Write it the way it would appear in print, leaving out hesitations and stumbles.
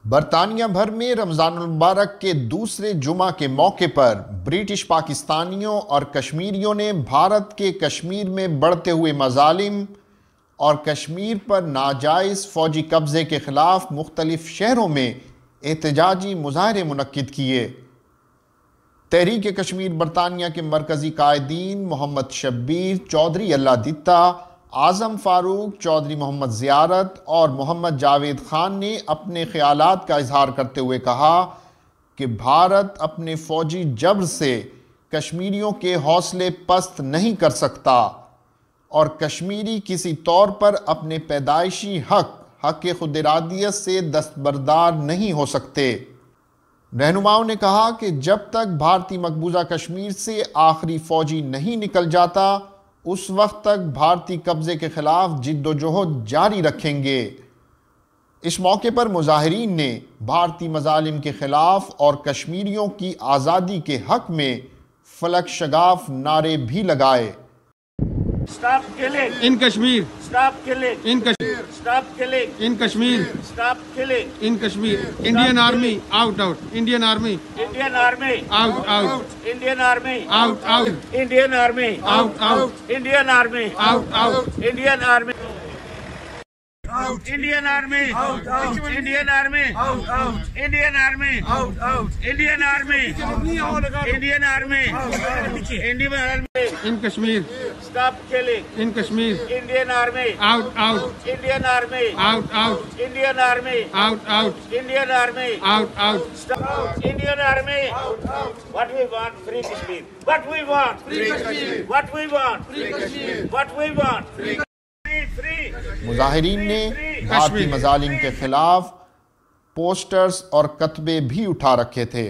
बरतानिया भर में रमज़ानुल मुबारक के दूसरे जुमा के मौके पर ब्रिटिश पाकिस्तानियों और कश्मीरियों ने भारत के कश्मीर में बढ़ते हुए मज़ालिम और कश्मीर पर नाजायज़ फ़ौजी कब्ज़े के ख़िलाफ़ मुख्तलिफ़ शहरों में एहतजाजी मुज़ाहरे मुनक्किद किए। तहरीक कश्मीर बरतानिया के मरकज़ी कायदीन मोहम्मद शब्बीर चौधरी अल्लाह दित्ता, आज़म फ़ारूक चौधरी मोहम्मद ज़ियारत और मोहम्मद जावेद ख़ान ने अपने ख़यालात का इजहार करते हुए कहा कि भारत अपने फ़ौजी जबर से कश्मीरियों के हौसले पस्त नहीं कर सकता और कश्मीरी किसी तौर पर अपने पैदाइशी हक़ खुद इरादियत से दस्तबरदार नहीं हो सकते। रहनुमाओं ने कहा कि जब तक भारतीय मकबूजा कश्मीर से आखिरी फ़ौजी नहीं निकल जाता उस वक्त तक भारतीय कब्ज़े के ख़िलाफ़ जिद्दोजहद जारी रखेंगे। इस मौके पर मुज़ाहिरीन ने भारतीय मज़ालिम के ख़िलाफ़ और कश्मीरियों की आज़ादी के हक़ में फलक शगाफ नारे भी लगाए। Stop killing in Kashmir. Stop killing In Kashmir. Stop killing In Kashmir. Stop killing In Kashmir. Indian Army out out. Indian Army Indian Army out out. Indian Army Out out. Indian Army Out out. Indian Army Out out. Indian Army Indian Army Indian Army Indian Army Indian Army Indian Army Indian Army In Kashmir. Stop killing In Kashmir. Indian Army Out out. Indian Army Out out. Indian Army Out out. Indian Army Out out. Stop Indian Army What we want free Kashmir What we want free Kashmir What we want free Kashmir What we want free मुज़ाहिरीन ने भारतीय मज़ालिम के ख़िलाफ़ posters और कतबे भी उठा रखे थे।